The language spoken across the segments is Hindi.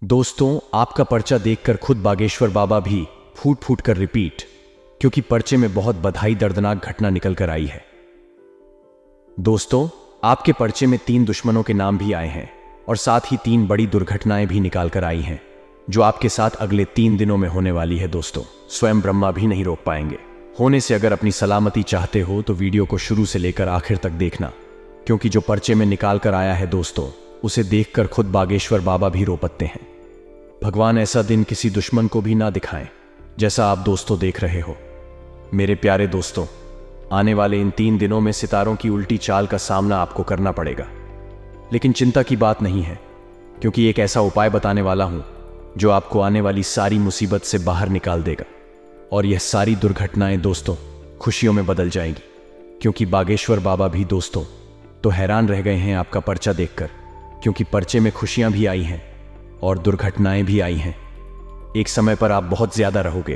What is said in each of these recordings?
दोस्तों, आपका पर्चा देखकर खुद बागेश्वर बाबा भी फूट फूट कर रिपीट, क्योंकि पर्चे में बहुत बधाई दर्दनाक घटना निकल कर आई है। दोस्तों, आपके पर्चे में 3 दुश्मनों के नाम भी आए हैं और साथ ही 3 बड़ी दुर्घटनाएं भी निकाल कर आई हैं, जो आपके साथ अगले 3 दिनों में होने वाली है। दोस्तों, स्वयं ब्रह्मा भी नहीं रोक पाएंगे। होने से अगर अपनी सलामती चाहते हो तो वीडियो को शुरू से लेकर आखिर तक देखना, क्योंकि जो पर्चे में निकाल कर आया है दोस्तों, उसे देखकर खुद बागेश्वर बाबा भी रो पड़ते हैं। भगवान ऐसा दिन किसी दुश्मन को भी ना दिखाएं, जैसा आप दोस्तों देख रहे हो। मेरे प्यारे दोस्तों, आने वाले इन 3 दिनों में सितारों की उल्टी चाल का सामना आपको करना पड़ेगा। लेकिन चिंता की बात नहीं है, क्योंकि एक ऐसा उपाय बताने वाला हूं जो आपको आने वाली सारी मुसीबत से बाहर निकाल देगा, और यह सारी दुर्घटनाएं दोस्तों खुशियों में बदल जाएंगी। क्योंकि बागेश्वर बाबा भी दोस्तों तो हैरान रह गए हैं आपका पर्चा देखकर, क्योंकि पर्चे में खुशियां भी आई हैं और दुर्घटनाएं भी आई हैं। एक समय पर आप बहुत ज्यादा रहोगे,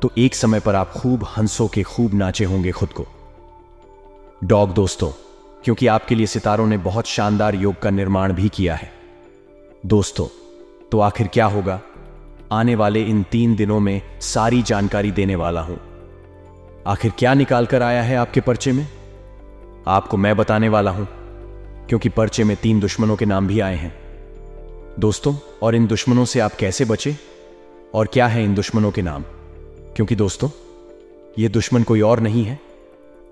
तो एक समय पर आप खूब हंसों के खूब नाचे होंगे खुद को। डॉग दोस्तों, क्योंकि आपके लिए सितारों ने बहुत शानदार योग का निर्माण भी किया है। दोस्तों, तो आखिर क्या होगा, आने वाले इन 3 दिनों में सारी जानकारी देने वाला हूं। आखिर क्या निकाल कर आया है आपके पर्चे में, आपको मैं बताने वाला हूं, क्योंकि पर्चे में 3 दुश्मनों के नाम भी आए हैं दोस्तों। और इन दुश्मनों से आप कैसे बचे और क्या है इन दुश्मनों के नाम, क्योंकि दोस्तों ये दुश्मन कोई और नहीं है,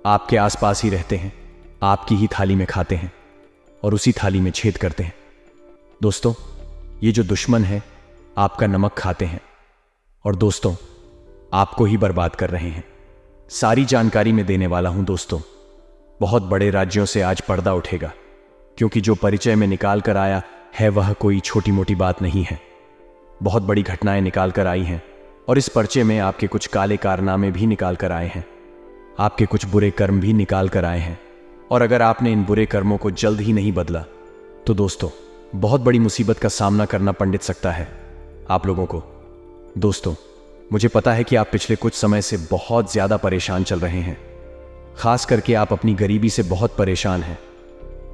आपके आसपास ही रहते हैं, आपकी ही थाली में खाते हैं और उसी थाली में छेद करते हैं। दोस्तों, ये जो दुश्मन है आपका नमक खाते हैं और दोस्तों आपको ही बर्बाद कर रहे हैं। सारी जानकारी में देने वाला हूं दोस्तों। बहुत बड़े राज्यों से आज पर्दा उठेगा, क्योंकि जो परिचय में निकाल कर आया है वह कोई छोटी मोटी बात नहीं है। बहुत बड़ी घटनाएं निकाल कर आई हैं और इस पर्चे में आपके कुछ काले कारनामे भी निकाल कर आए हैं, आपके कुछ बुरे कर्म भी निकाल कर आए हैं। और अगर आपने इन बुरे कर्मों को जल्द ही नहीं बदला तो दोस्तों बहुत बड़ी मुसीबत का सामना करना पंडित सकता है आप लोगों को। दोस्तों, मुझे पता है कि आप पिछले कुछ समय से बहुत ज्यादा परेशान चल रहे हैं, खास करके आप अपनी गरीबी से बहुत परेशान हैं।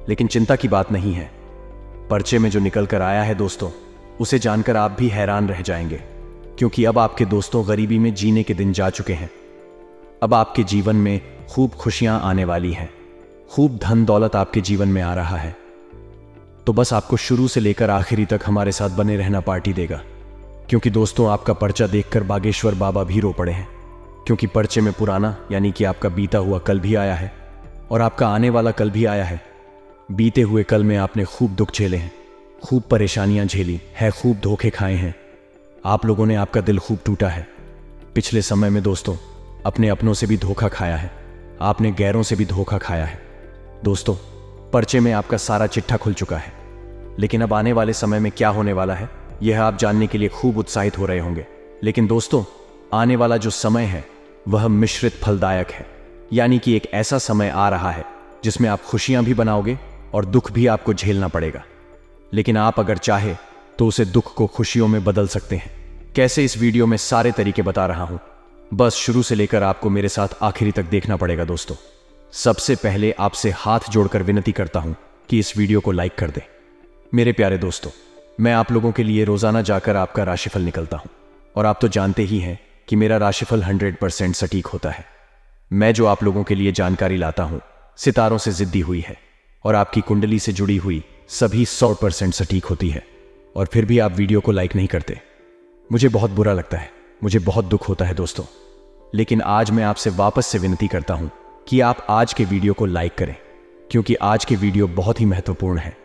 लेकिन चिंता की बात नहीं है, पर्चे में जो निकल कर आया है दोस्तों, उसे जानकर आप भी हैरान रह जाएंगे, क्योंकि अब आपके दोस्तों गरीबी में जीने के दिन जा चुके हैं। अब आपके जीवन में खूब खुशियां आने वाली हैं, खूब धन दौलत आपके जीवन में आ रहा है। तो बस आपको शुरू से लेकर आखिरी तक हमारे साथ बने रहना पार्टी देगा, क्योंकि दोस्तों आपका पर्चा देखकर बागेश्वर बाबा भी रो पड़े हैं। क्योंकि पर्चे में पुराना यानी कि आपका बीता हुआ कल भी आया है और आपका आने वाला कल भी आया है। बीते हुए कल में आपने खूब दुख झेले हैं, खूब परेशानियां झेली है, खूब धोखे खाए हैं। आप लोगों ने आपका दिल खूब टूटा है। पिछले समय में दोस्तों अपने अपनों से भी धोखा खाया है, आपने गैरों से भी धोखा खाया है। दोस्तों, पर्चे में आपका सारा चिट्ठा खुल चुका है, लेकिन अब आने वाले समय में क्या होने वाला है यह आप जानने के लिए खूब उत्साहित हो रहे होंगे। लेकिन दोस्तों, आने वाला जो समय है वह मिश्रित फलदायक है, यानी कि एक ऐसा समय आ रहा है जिसमें आप खुशियां भी बनाओगे और दुख भी आपको झेलना पड़ेगा। लेकिन आप अगर चाहे तो उसे दुख को खुशियों में बदल सकते हैं। कैसे, इस वीडियो में सारे तरीके बता रहा हूं, बस शुरू से लेकर आपको मेरे साथ आखिरी तक देखना पड़ेगा। दोस्तों, सबसे पहले आपसे हाथ जोड़कर विनती करता हूं कि इस वीडियो को लाइक कर दें। मेरे प्यारे दोस्तों, मैं आप लोगों के लिए रोजाना जाकर आपका राशिफल निकलता हूं, और आप तो जानते ही हैं कि मेरा राशिफल 100% सटीक होता है। मैं जो आप लोगों के लिए जानकारी लाता हूं सितारों से जिद्दी हुई है, और आपकी कुंडली से जुड़ी हुई सभी 100% सटीक होती है। और फिर भी आप वीडियो को लाइक नहीं करते। मुझे बहुत बुरा लगता है, मुझे बहुत दुख होता है दोस्तों। लेकिन आज मैं आपसे वापस से विनती करता हूं कि आप आज के वीडियो को लाइक करें, क्योंकि आज के वीडियो बहुत ही महत्वपूर्ण है।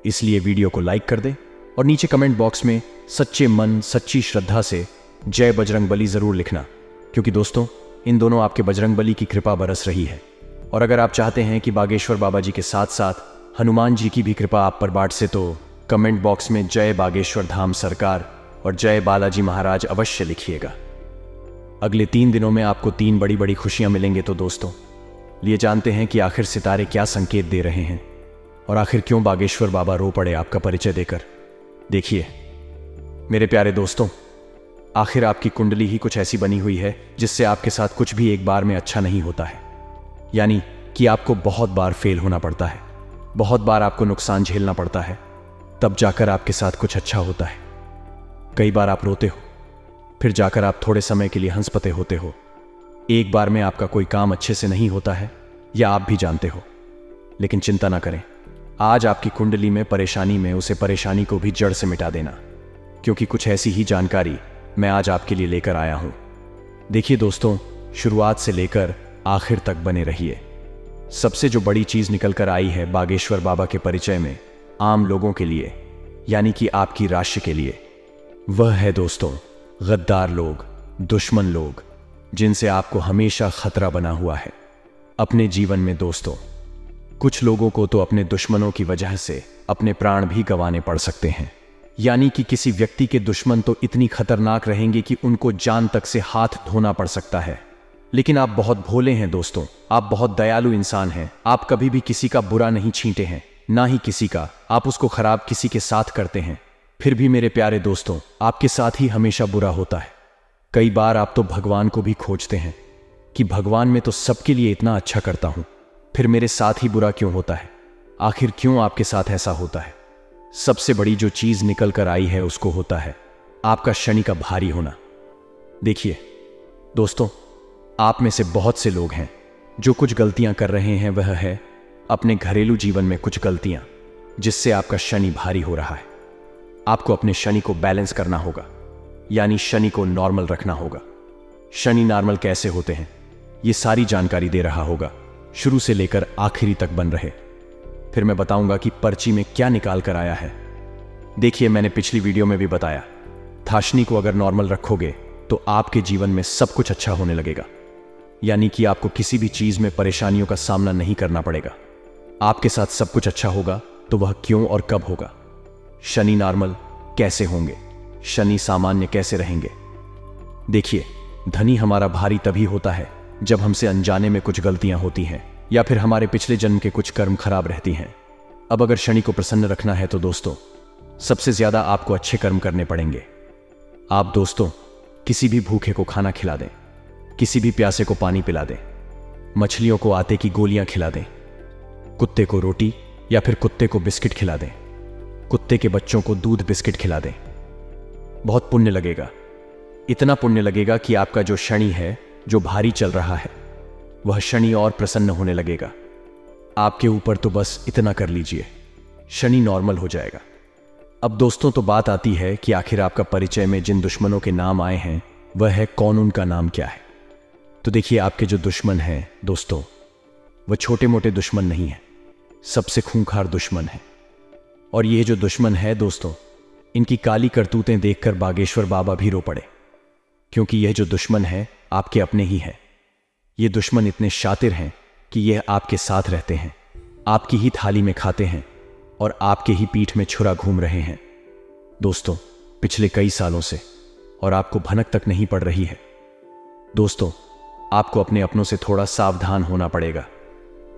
इसलिए वीडियो को लाइक कर दें और नीचे कमेंट बॉक्स में सच्चे मन सच्ची श्रद्धा से जय बजरंगबली जरूर लिखना, क्योंकि दोस्तों इन दोनों आपके बजरंगबली की कृपा बरस रही है। और अगर आप चाहते हैं कि बागेश्वर बाबा जी के साथ साथ हनुमान जी की भी कृपा आप पर बांट से, तो कमेंट बॉक्स में जय बागेश्वर धाम सरकार और जय बालाजी महाराज अवश्य लिखिएगा। अगले 3 दिनों में आपको 3 बड़ी बड़ी खुशियां मिलेंगे। तो दोस्तों, लिए जानते हैं कि आखिर सितारे क्या संकेत दे रहे हैं और आखिर क्यों बागेश्वर बाबा रो पड़े आपका परिचय देकर। देखिए मेरे प्यारे दोस्तों, आखिर आपकी कुंडली ही कुछ ऐसी बनी हुई है जिससे आपके साथ कुछ भी एक बार में अच्छा नहीं होता है, यानी कि आपको बहुत बार फेल होना पड़ता है, बहुत बार आपको नुकसान झेलना पड़ता है, तब जाकर आपके साथ कुछ अच्छा होता है। कई बार आप रोते हो, फिर जाकर आप थोड़े समय के लिए हंसपते होते हो। एक बार में आपका कोई काम अच्छे से नहीं होता है, या आप भी जानते हो। लेकिन चिंता ना करें, आज आपकी कुंडली में परेशानी में उसे परेशानी को भी जड़ से मिटा देना, क्योंकि कुछ ऐसी ही जानकारी मैं आज आपके लिए लेकर आया हूं। देखिए दोस्तों, शुरुआत से लेकर आखिर तक बने रहिए। सबसे जो बड़ी चीज निकल कर आई है बागेश्वर बाबा के परिचय में, आम लोगों के लिए, यानी कि आपकी राशि के लिए, वह है दोस्तों गद्दार लोग, दुश्मन लोग, जिनसे आपको हमेशा खतरा बना हुआ है अपने जीवन में। दोस्तों, कुछ लोगों को तो अपने दुश्मनों की वजह से अपने प्राण भी गंवाने पड़ सकते हैं। यानी कि किसी व्यक्ति के दुश्मन तो इतनी खतरनाक रहेंगे कि उनको जान तक से हाथ धोना पड़ सकता है। लेकिन आप बहुत भोले हैं दोस्तों, आप बहुत दयालु इंसान हैं। आप कभी भी किसी का बुरा नहीं छींटे हैं, ना ही किसी का आप उसको खराब किसी के साथ करते हैं। फिर भी मेरे प्यारे दोस्तों, आपके साथ ही हमेशा बुरा होता है। कई बार आप तो भगवान को भी खोजते हैं कि भगवान मैं तो सबके लिए इतना अच्छा करता हूं, फिर मेरे साथ ही बुरा क्यों होता है? आखिर क्यों आपके साथ ऐसा होता है? सबसे बड़ी जो चीज निकल कर आई है उसको होता है आपका शनि का भारी होना। देखिए दोस्तों, आप में से बहुत से लोग हैं जो कुछ गलतियां कर रहे हैं। वह है अपने घरेलू जीवन में कुछ गलतियां, जिससे आपका शनि भारी हो रहा है। आपको अपने शनि को बैलेंस करना होगा, यानी शनि को नॉर्मल रखना होगा। शनि नॉर्मल कैसे होते हैं, ये सारी जानकारी दे रहा होगा, शुरू से लेकर आखिरी तक बन रहे। फिर मैं बताऊंगा कि पर्ची में क्या निकाल कर आया है। देखिए, मैंने पिछली वीडियो में भी बताया था, शनि को अगर नॉर्मल रखोगे तो आपके जीवन में सब कुछ अच्छा होने लगेगा, यानी कि आपको किसी भी चीज में परेशानियों का सामना नहीं करना पड़ेगा। आपके साथ सब कुछ अच्छा होगा। तो वह क्यों और कब होगा? शनि नॉर्मल कैसे होंगे, शनि सामान्य कैसे रहेंगे? देखिए, धनी हमारा भारी तभी होता है जब हमसे अनजाने में कुछ गलतियां होती हैं, या फिर हमारे पिछले जन्म के कुछ कर्म खराब रहती हैं। अब अगर शनि को प्रसन्न रखना है तो दोस्तों, सबसे ज्यादा आपको अच्छे कर्म करने पड़ेंगे। आप दोस्तों किसी भी भूखे को खाना खिला दें, किसी भी प्यासे को पानी पिला दें, मछलियों को आटे की गोलियां खिला दें, कुत्ते को रोटी या फिर कुत्ते को बिस्किट खिला दें, कुत्ते के बच्चों को दूध बिस्किट खिला दें। बहुत पुण्य लगेगा, इतना पुण्य लगेगा कि आपका जो शनि है, जो भारी चल रहा है, वह शनि और प्रसन्न होने लगेगा आपके ऊपर। तो बस इतना कर लीजिए, शनि नॉर्मल हो जाएगा। अब दोस्तों, तो बात आती है कि आखिर आपका परिचय में जिन दुश्मनों के नाम आए हैं, वह है कौन, उनका नाम क्या है? तो देखिए, आपके जो दुश्मन हैं दोस्तों, वह छोटे मोटे दुश्मन नहीं है, सबसे खूंखार दुश्मन है। और ये जो दुश्मन है दोस्तों, इनकी काली करतूतें देखकर बागेश्वर बाबा भी रो पड़े, क्योंकि यह जो दुश्मन है आपके अपने ही है। ये दुश्मन इतने शातिर हैं कि यह आपके साथ रहते हैं, आपकी ही थाली में खाते हैं और आपके ही पीठ में छुरा घूम रहे हैं दोस्तों, पिछले कई सालों से, और आपको भनक तक नहीं पड़ रही है। दोस्तों, आपको अपने अपनों से थोड़ा सावधान होना पड़ेगा,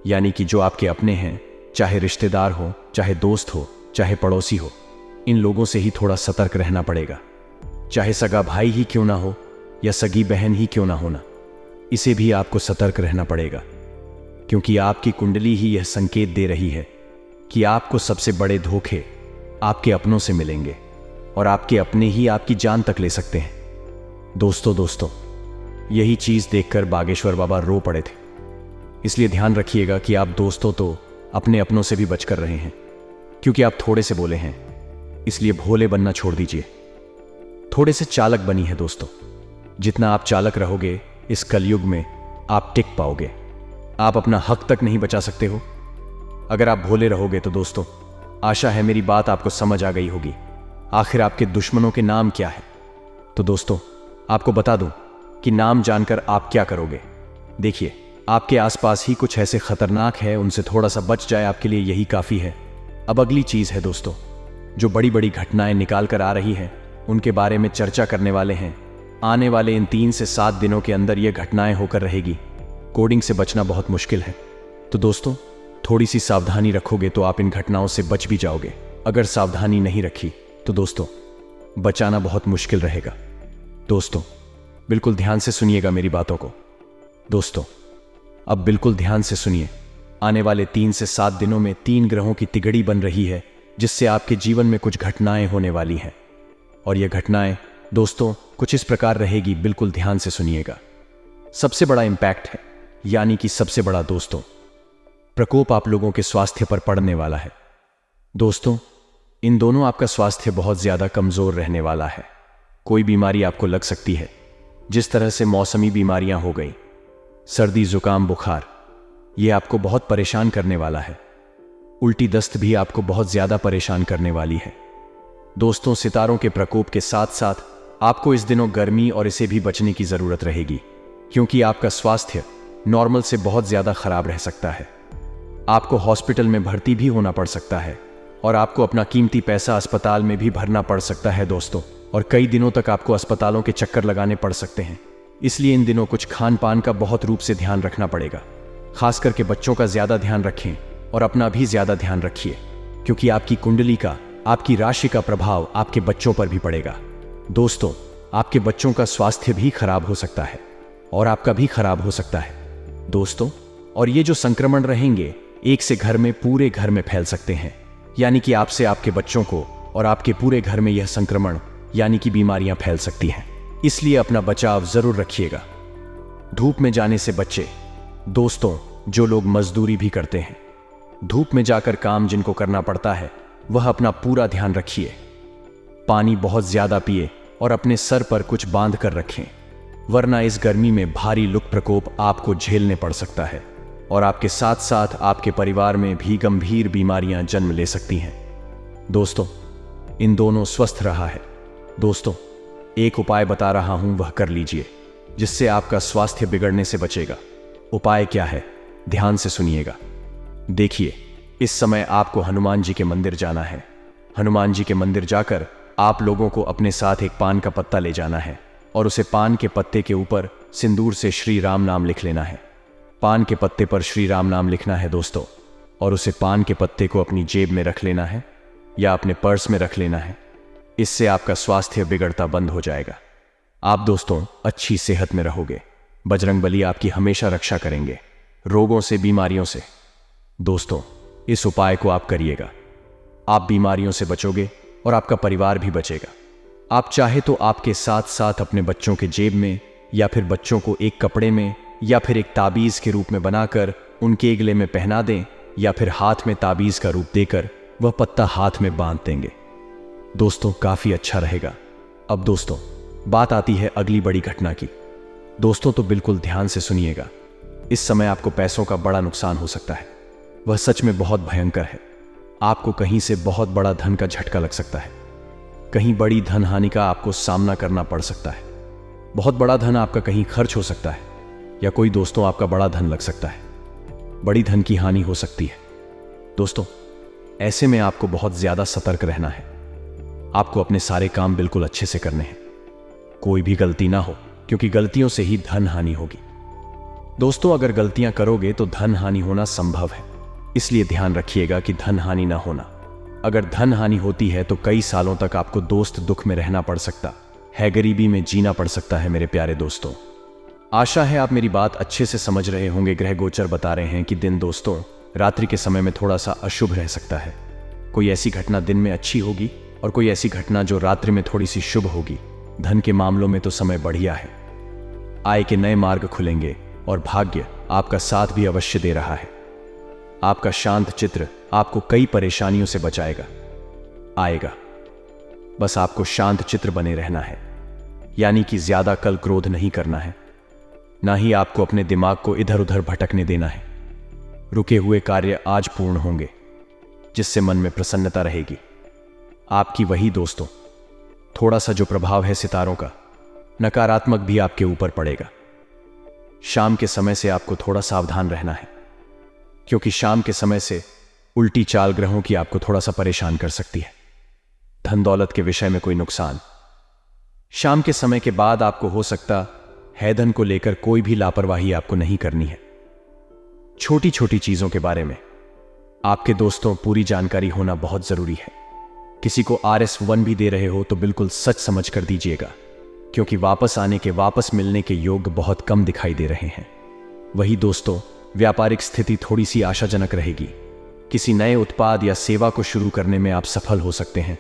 यानी कि जो आपके अपने हैं, चाहे रिश्तेदार हो, चाहे दोस्त हो, चाहे पड़ोसी हो, इन लोगों से ही थोड़ा सतर्क रहना पड़ेगा। चाहे सगा भाई ही क्यों ना हो या सगी बहन ही क्यों ना होना, इसे भी आपको सतर्क रहना पड़ेगा, क्योंकि आपकी कुंडली ही यह संकेत दे रही है कि आपको सबसे बड़े धोखे आपके अपनों से मिलेंगे, और आपके अपने ही आपकी जान तक ले सकते हैं। दोस्तों, यही चीज देखकर बागेश्वर बाबा रो पड़े थे। इसलिए ध्यान रखिएगा कि आप दोस्तों तो अपने अपनों से भी बचकर रहे हैं, क्योंकि आप थोड़े से बोले हैं, इसलिए भोले बनना छोड़ दीजिए, थोड़े से चालक बनी है दोस्तों। जितना आप चालक रहोगे, इस कलयुग में आप टिक पाओगे। आप अपना हक तक नहीं बचा सकते हो अगर आप भोले रहोगे। तो दोस्तों, आशा है मेरी बात आपको समझ आ गई होगी। आखिर आपके दुश्मनों के नाम क्या है? तो दोस्तों, आपको बता दूं कि नाम जानकर आप क्या करोगे। देखिए, आपके आसपास ही कुछ ऐसे खतरनाक है, उनसे थोड़ा सा बच जाए, आपके लिए यही काफी है। अब अगली चीज है दोस्तों, जो बड़ी बड़ी घटनाएं निकाल कर आ रही हैं, उनके बारे में चर्चा करने वाले हैं। आने वाले इन 3 से 7 दिनों के अंदर ये घटनाएं होकर रहेगी। कोडिंग से बचना बहुत मुश्किल है। तो दोस्तों, थोड़ी सी सावधानी रखोगे तो आप इन घटनाओं से बच भी जाओगे। अगर सावधानी नहीं रखी तो दोस्तों, बचाना बहुत मुश्किल रहेगा। दोस्तों, बिल्कुल ध्यान से सुनिएगा मेरी बातों को। दोस्तों, अब बिल्कुल ध्यान से सुनिए। आने वाले 3 से 7 दिनों में 3 ग्रहों की तिगड़ी बन रही है, जिससे आपके जीवन में कुछ घटनाएं होने वाली हैं। और यह घटनाएं दोस्तों कुछ इस प्रकार रहेगी, बिल्कुल ध्यान से सुनिएगा। सबसे बड़ा इंपैक्ट है, यानी कि सबसे बड़ा दोस्तों प्रकोप आप लोगों के स्वास्थ्य पर पड़ने वाला है। दोस्तों, इन दोनों आपका स्वास्थ्य बहुत ज्यादा कमजोर रहने वाला है। कोई बीमारी आपको लग सकती है, जिस तरह से मौसमी बीमारियां हो गई, सर्दी, जुकाम, बुखार, यह आपको बहुत परेशान करने वाला है। उल्टी दस्त भी आपको बहुत ज्यादा परेशान करने वाली है। दोस्तों, सितारों के प्रकोप के साथ साथ आपको इस दिनों गर्मी और इसे भी बचने की जरूरत रहेगी, क्योंकि आपका स्वास्थ्य नॉर्मल से बहुत ज्यादा खराब रह सकता है। आपको हॉस्पिटल में भर्ती भी होना पड़ सकता है और आपको अपना कीमती पैसा अस्पताल में भी भरना पड़ सकता है दोस्तों, और कई दिनों तक आपको अस्पतालों के चक्कर लगाने पड़ सकते हैं। इसलिए इन दिनों कुछ खान पान का बहुत रूप से ध्यान रखना पड़ेगा। खास करके बच्चों का ज्यादा ध्यान रखें और अपना भी ज्यादा ध्यान रखिए, क्योंकि आपकी कुंडली का, आपकी राशि का प्रभाव आपके बच्चों पर भी पड़ेगा। दोस्तों, आपके बच्चों का स्वास्थ्य भी खराब हो सकता है और आपका भी खराब हो सकता है दोस्तों। और ये जो संक्रमण रहेंगे, एक से घर में, पूरे घर में फैल सकते हैं, यानी कि आपसे आपके बच्चों को और आपके पूरे घर में यह संक्रमण यानी कि बीमारियां फैल सकती हैं। इसलिए अपना बचाव जरूर रखिएगा। धूप में जाने से बच्चे दोस्तों, जो लोग मजदूरी भी करते हैं, धूप में जाकर काम जिनको करना पड़ता है, वह अपना पूरा ध्यान रखिए। पानी बहुत ज्यादा पिए और अपने सर पर कुछ बांध कर रखें, वरना इस गर्मी में भारी लू प्रकोप आपको झेलने पड़ सकता है और आपके साथ साथ आपके परिवार में भी गंभीर बीमारियां जन्म ले सकती हैं। दोस्तों, इन दोनों स्वस्थ रहा है। दोस्तों, एक उपाय बता रहा हूं, वह कर लीजिए, जिससे आपका स्वास्थ्य बिगड़ने से बचेगा। उपाय क्या है, ध्यान से सुनिएगा। देखिए, इस समय आपको हनुमान जी के मंदिर जाना है। हनुमान जी के मंदिर जाकर आप लोगों को अपने साथ एक पान का पत्ता ले जाना है और उसे पान के पत्ते के ऊपर सिंदूर से श्री राम नाम लिख लेना है। पान के पत्ते पर श्री राम नाम लिखना है दोस्तों, और उसे पान के पत्ते को अपनी जेब में रख लेना है या अपने पर्स में रख लेना है। इससे आपका स्वास्थ्य बिगड़ता बंद हो जाएगा। आप दोस्तों अच्छी सेहत में रहोगे। बजरंगबली आपकी हमेशा रक्षा करेंगे रोगों से, बीमारियों से। दोस्तों, इस उपाय को आप करिएगा, आप बीमारियों से बचोगे और आपका परिवार भी बचेगा। आप चाहे तो आपके साथ साथ अपने बच्चों के जेब में या फिर बच्चों को एक कपड़े में या फिर एक ताबीज के रूप में बनाकर उनके गले में पहना दें, या फिर हाथ में ताबीज का रूप देकर वह पत्ता हाथ में बांध देंगे। दोस्तों, काफी अच्छा रहेगा। अब दोस्तों, बात आती है अगली बड़ी घटना की। दोस्तों, तो बिल्कुल ध्यान से सुनिएगा। इस समय आपको पैसों का बड़ा नुकसान हो सकता है, वह सच में बहुत भयंकर है। आपको कहीं से बहुत बड़ा धन का झटका लग सकता है, कहीं बड़ी धन हानि का आपको सामना करना पड़ सकता है। बहुत बड़ा धन आपका कहीं खर्च हो सकता है, या कोई दोस्तों आपका बड़ा धन लग सकता है। बड़ी धन की हानि हो सकती है। दोस्तों, ऐसे में आपको बहुत ज्यादा सतर्क रहना है। आपको अपने सारे काम बिल्कुल अच्छे से करने हैं, कोई भी गलती ना हो, क्योंकि गलतियों से ही धन हानि होगी। दोस्तों, अगर गलतियां करोगे तो धन हानि होना संभव है, इसलिए ध्यान रखिएगा कि धन हानि ना होना। अगर धन हानि होती है तो कई सालों तक आपको दोस्त दुख में रहना पड़ सकता है, गरीबी में जीना पड़ सकता है। मेरे प्यारे दोस्तों, आशा है आप मेरी बात अच्छे से समझ रहे होंगे। ग्रह गोचर बता रहे हैं कि दिन दोस्तों रात्रि के समय में थोड़ा सा अशुभ रह सकता है। कोई ऐसी घटना दिन में अच्छी होगी और कोई ऐसी घटना जो रात्रि में थोड़ी सी शुभ होगी। धन के मामलों में तो समय बढ़िया है, आय के नए मार्ग खुलेंगे और भाग्य आपका साथ भी अवश्य दे रहा है। आपका शांत चित्र आपको कई परेशानियों से बचाएगा, आएगा। बस आपको शांत चित्र बने रहना है, यानी कि ज्यादा कल क्रोध नहीं करना है, ना ही आपको अपने दिमाग को इधर उधर भटकने देना है। रुके हुए कार्य आज पूर्ण होंगे, जिससे मन में प्रसन्नता रहेगी आपकी। वही दोस्तों, थोड़ा सा जो प्रभाव है सितारों का, नकारात्मक भी आपके ऊपर पड़ेगा। शाम के समय से आपको थोड़ा सावधान रहना है, क्योंकि शाम के समय से उल्टी चाल ग्रहों की आपको थोड़ा सा परेशान कर सकती है। धन दौलत के विषय में कोई नुकसान। शाम के समय के बाद आपको हो सकता है धन को लेकर कोई भी लापरवाही आपको नहीं करनी है। छोटी छोटी चीजों के बारे में आपके दोस्तों पूरी जानकारी होना बहुत जरूरी है। किसी को RS1 भी दे रहे हो तो बिल्कुल सच समझ कर दीजिएगा, क्योंकि वापस आने के, वापस मिलने के योग बहुत कम दिखाई दे रहे हैं। वही दोस्तों, व्यापारिक स्थिति थोड़ी सी आशाजनक रहेगी। किसी नए उत्पाद या सेवा को शुरू करने में आप सफल हो सकते हैं।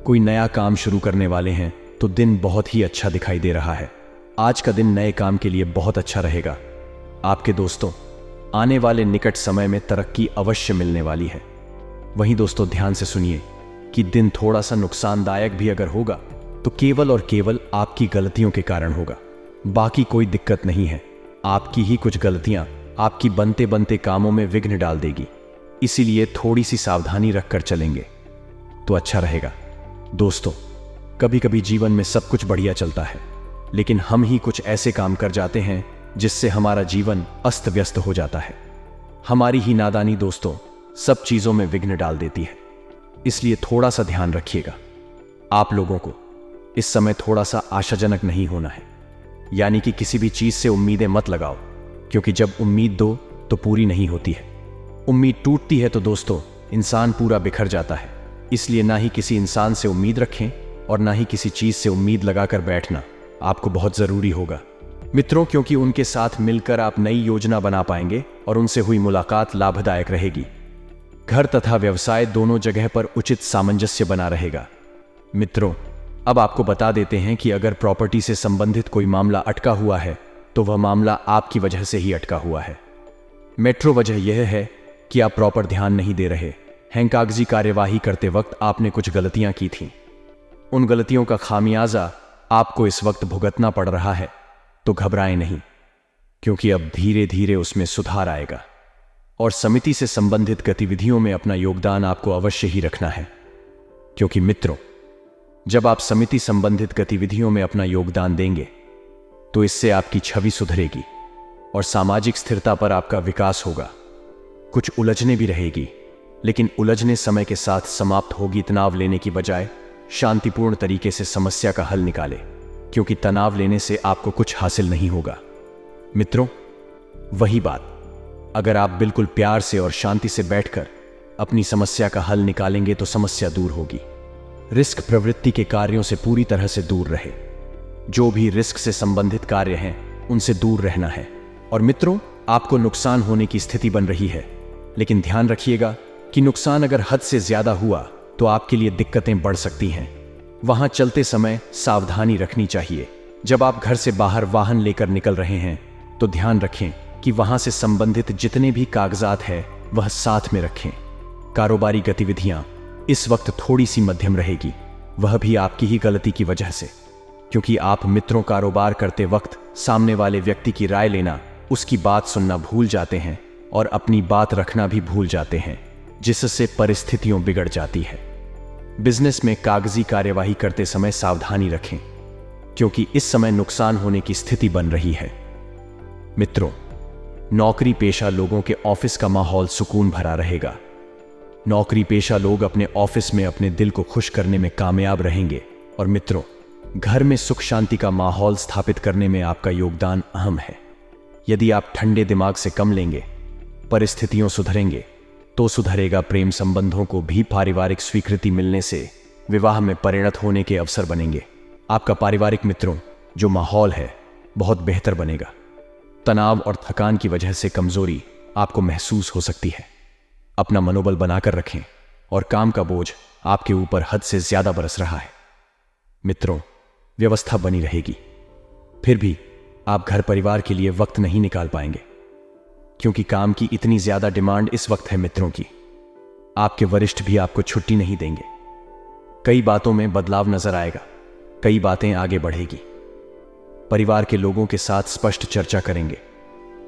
कोई नया काम शुरू करने वाले हैं तो दिन बहुत ही अच्छा दिखाई दे रहा है। आज का दिन नए काम के लिए बहुत अच्छा रहेगा। आपके दोस्तों, आने वाले निकट समय में तरक्की अवश्य मिलने वाली है। वहीं दोस्तों, ध्यान से सुनिए कि दिन थोड़ा सा नुकसानदायक भी अगर होगा तो केवल और केवल आपकी गलतियों के कारण होगा। बाकी कोई दिक्कत नहीं है। आपकी ही कुछ गलतियां आपकी बनते बनते कामों में विघ्न डाल देगी। इसीलिए थोड़ी सी सावधानी रखकर चलेंगे तो अच्छा रहेगा। दोस्तों, कभी कभी जीवन में सब कुछ बढ़िया चलता है, लेकिन हम ही कुछ ऐसे काम कर जाते हैं जिससे हमारा जीवन अस्त व्यस्त हो जाता है। हमारी ही नादानी दोस्तों सब चीजों में विघ्न डाल देती है। इसलिए थोड़ा सा ध्यान रखिएगा। आप लोगों को इस समय थोड़ा सा आशाजनक नहीं होना है, यानी कि किसी भी चीज से उम्मीदें मत लगाओ, क्योंकि जब उम्मीद दो तो पूरी नहीं होती है। उम्मीद टूटती है तो दोस्तों इंसान पूरा बिखर जाता है। इसलिए ना ही किसी इंसान से उम्मीद रखें और ना ही किसी चीज से उम्मीद लगाकर बैठना आपको बहुत जरूरी होगा मित्रों, क्योंकि उनके साथ मिलकर आप नई योजना बना पाएंगे और उनसे हुई मुलाकात लाभदायक रहेगी। घर तथा व्यवसाय दोनों जगह पर उचित सामंजस्य बना रहेगा। मित्रों, अब आपको बता देते हैं कि अगर प्रॉपर्टी से संबंधित कोई मामला अटका हुआ है तो वह मामला आपकी वजह से ही अटका हुआ है। मेट्रो वजह यह है कि आप प्रॉपर ध्यान नहीं दे रहे हैं। कागजी कार्यवाही करते वक्त आपने कुछ गलतियां की थीं। उन गलतियों का खामियाजा आपको इस वक्त भुगतना पड़ रहा है। तो घबराएं नहीं, क्योंकि अब धीरे धीरे उसमें सुधार आएगा और समिति से संबंधित गतिविधियों में अपना योगदान आपको अवश्य ही रखना है। क्योंकि मित्रों, जब आप समिति संबंधित गतिविधियों में अपना योगदान देंगे तो इससे आपकी छवि सुधरेगी और सामाजिक स्थिरता पर आपका विकास होगा। कुछ उलझने भी रहेगी, लेकिन उलझने समय के साथ समाप्त होगी। तनाव लेने की बजाय शांतिपूर्ण तरीके से समस्या का हल निकाले, क्योंकि तनाव लेने से आपको कुछ हासिल नहीं होगा। मित्रों, वही बात अगर आप बिल्कुल प्यार से और शांति से बैठकर अपनी समस्या का हल निकालेंगे तो समस्या दूर होगी। रिस्क प्रवृत्ति के कार्यों से पूरी तरह से दूर रहे। जो भी रिस्क से संबंधित कार्य हैं उनसे दूर रहना है। और मित्रों, आपको नुकसान होने की स्थिति बन रही है, लेकिन ध्यान रखिएगा कि नुकसान अगर हद से ज्यादा हुआ तो आपके लिए दिक्कतें बढ़ सकती हैं। वहां चलते समय सावधानी रखनी चाहिए। जब आप घर से बाहर वाहन लेकर निकल रहे हैं तो ध्यान रखें कि वहां से संबंधित जितने भी कागजात हैं वह साथ में रखें। कारोबारी गतिविधियां इस वक्त थोड़ी सी मध्यम रहेगी, वह भी आपकी ही गलती की वजह से, क्योंकि आप मित्रों कारोबार करते वक्त सामने वाले व्यक्ति की राय लेना, उसकी बात सुनना भूल जाते हैं और अपनी बात रखना भी भूल जाते हैं, जिससे परिस्थितियां बिगड़ जाती है। बिजनेस में कागजी कार्यवाही करते समय सावधानी रखें, क्योंकि इस समय नुकसान होने की स्थिति बन रही है। मित्रों, नौकरी पेशा लोगों के ऑफिस का माहौल सुकून भरा रहेगा। नौकरी पेशा लोग अपने ऑफिस में अपने दिल को खुश करने में कामयाब रहेंगे। और मित्रों, घर में सुख शांति का माहौल स्थापित करने में आपका योगदान अहम है। यदि आप ठंडे दिमाग से कम लेंगे, परिस्थितियों सुधरेंगे तो सुधरेगा प्रेम संबंधों को भी पारिवारिक स्वीकृति मिलने से विवाह में परिणत होने के अवसर बनेंगे। आपका पारिवारिक मित्रों जो माहौल है बहुत बेहतर बनेगा। तनाव और थकान की वजह से कमजोरी आपको महसूस हो सकती है। अपना मनोबल बनाकर रखें और काम का बोझ आपके ऊपर हद से ज्यादा बरस रहा है। मित्रों, व्यवस्था बनी रहेगी, फिर भी आप घर परिवार के लिए वक्त नहीं निकाल पाएंगे, क्योंकि काम की इतनी ज्यादा डिमांड इस वक्त है मित्रों की। आपके वरिष्ठ भी आपको छुट्टी नहीं देंगे। कई बातों में बदलाव नजर आएगा, कई बातें आगे बढ़ेगी। परिवार के लोगों के साथ स्पष्ट चर्चा करेंगे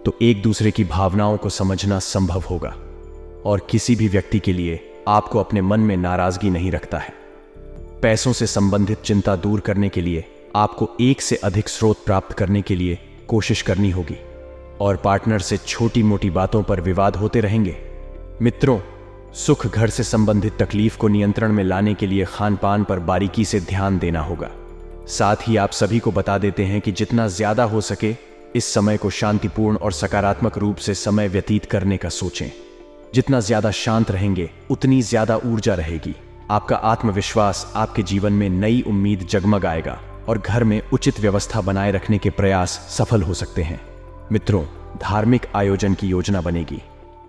तो एक दूसरे की भावनाओं को समझना संभव होगा और किसी भी व्यक्ति के लिए आपको अपने मन में नाराजगी नहीं रखता है। पैसों से संबंधित चिंता दूर करने के लिए आपको एक से अधिक स्रोत प्राप्त करने के लिए कोशिश करनी होगी और पार्टनर से छोटी मोटी बातों पर विवाद होते रहेंगे। मित्रों, सुख घर से संबंधित तकलीफ को नियंत्रण में लाने के लिए खान पान पर बारीकी से ध्यान देना होगा। साथ ही आप सभी को बता देते हैं कि जितना ज्यादा हो सके इस समय को शांतिपूर्ण और सकारात्मक रूप से समय व्यतीत करने का सोचें। जितना ज्यादा शांत रहेंगे उतनी ज्यादा ऊर्जा रहेगी। आपका आत्मविश्वास आपके जीवन में नई उम्मीद जगमगाएगा और घर में उचित व्यवस्था बनाए रखने के प्रयास सफल हो सकते हैं। मित्रों, धार्मिक आयोजन की योजना बनेगी।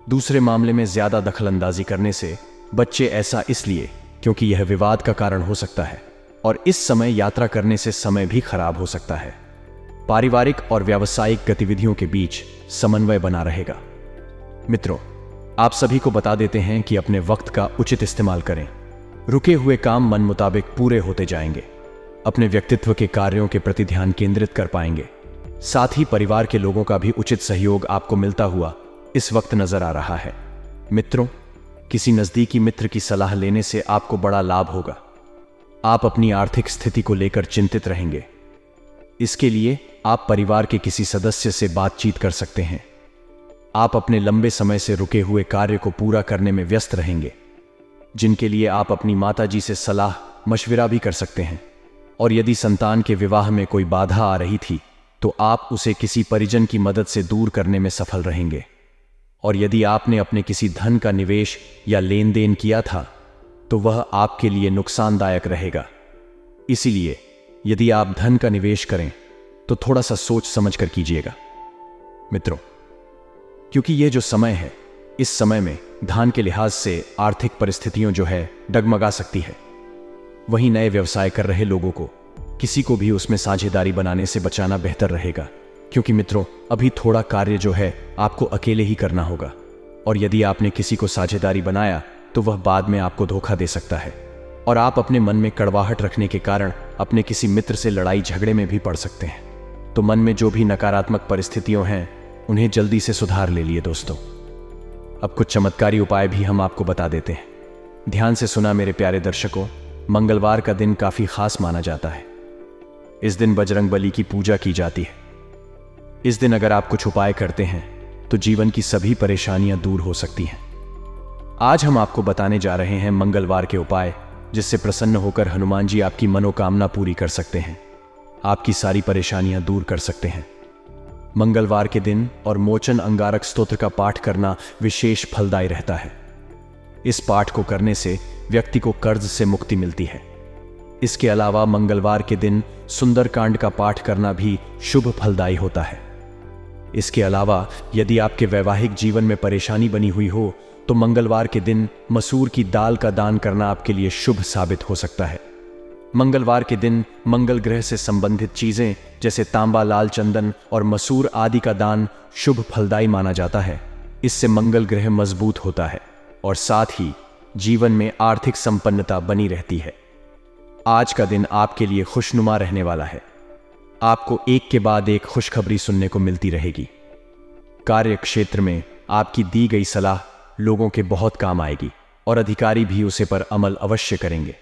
दूसरे मामले में ज्यादा दखलंदाजी करने से बच्चे, ऐसा इसलिए क्योंकि यह विवाद का कारण हो सकता है और इस समय यात्रा करने से समय भी खराब हो सकता है। पारिवारिक और व्यावसायिक गतिविधियों के बीच समन्वय बना रहेगा। मित्रों, आप सभी को बता देते हैं कि अपने वक्त का उचित इस्तेमाल करें। रुके हुए काम मन मुताबिक पूरे होते जाएंगे। अपने व्यक्तित्व के कार्यों के प्रति ध्यान केंद्रित कर पाएंगे। साथ ही परिवार के लोगों का भी उचित सहयोग आपको मिलता हुआ इस वक्त नजर आ रहा है। मित्रों, किसी नजदीकी मित्र की सलाह लेने से आपको बड़ा लाभ होगा। आप अपनी आर्थिक स्थिति को लेकर चिंतित रहेंगे। इसके लिए आप परिवार के किसी सदस्य से बातचीत कर सकते हैं। आप अपने लंबे समय से रुके हुए कार्य को पूरा करने में व्यस्त रहेंगे, जिनके लिए आप अपनी माताजी से सलाह मशविरा भी कर सकते हैं। और यदि संतान के विवाह में कोई बाधा आ रही थी तो आप उसे किसी परिजन की मदद से दूर करने में सफल रहेंगे। और यदि आपने अपने किसी धन का निवेश या लेन देन किया था तो वह आपके लिए नुकसानदायक रहेगा। इसीलिए यदि आप धन का निवेश करें तो थोड़ा सा सोच समझ कर कीजिएगा। मित्रों, क्योंकि यह जो समय है, इस समय में धन के लिहाज से आर्थिक परिस्थितियों जो है डगमगा सकती है। वहीं नए व्यवसाय कर रहे लोगों को किसी को भी उसमें साझेदारी बनाने से बचाना बेहतर रहेगा, क्योंकि मित्रों अभी थोड़ा कार्य जो है आपको अकेले ही करना होगा। और यदि आपने किसी को साझेदारी बनाया तो वह बाद में आपको धोखा दे सकता है और आप अपने मन में कड़वाहट रखने के कारण अपने किसी मित्र से लड़ाई झगड़े में भी पड़ सकते हैं। तो मन में जो भी नकारात्मक परिस्थितियां हैं उन्हें जल्दी से सुधार ले लिए दोस्तों। अब कुछ चमत्कारी उपाय भी हम आपको बता देते हैं। ध्यान से सुना मेरे प्यारे दर्शकों। मंगलवार का दिन काफी खास माना जाता है। इस दिन बजरंगबली की पूजा की जाती है। इस दिन अगर आप कुछ उपाय करते हैं तो जीवन की सभी परेशानियां दूर हो सकती हैं। आज हम आपको बताने जा रहे हैं मंगलवार के उपाय, जिससे प्रसन्न होकर हनुमान जी आपकी मनोकामना पूरी कर सकते हैं, आपकी सारी परेशानियां दूर कर सकते हैं। मंगलवार के दिन और मोचन अंगारक स्तोत्र का पाठ करना विशेष फलदायी रहता है। इस पाठ को करने से व्यक्ति को कर्ज से मुक्ति मिलती है। इसके अलावा मंगलवार के दिन सुंदरकांड का पाठ करना भी शुभ फलदायी होता है। इसके अलावा यदि आपके वैवाहिक जीवन में परेशानी बनी हुई हो तो मंगलवार के दिन मसूर की दाल का दान करना आपके लिए शुभ साबित हो सकता है। मंगलवार के दिन मंगल ग्रह से संबंधित चीजें जैसे तांबा, लाल चंदन और मसूर आदि का दान शुभ फलदायी माना जाता है। इससे मंगल ग्रह मजबूत होता है और साथ ही जीवन में आर्थिक संपन्नता बनी रहती है। आज का दिन आपके लिए खुशनुमा रहने वाला है। आपको एक के बाद एक खुशखबरी सुनने को मिलती रहेगी। कार्य क्षेत्र में आपकी दी गई सलाह लोगों के बहुत काम आएगी और अधिकारी भी उसे पर अमल अवश्य करेंगे।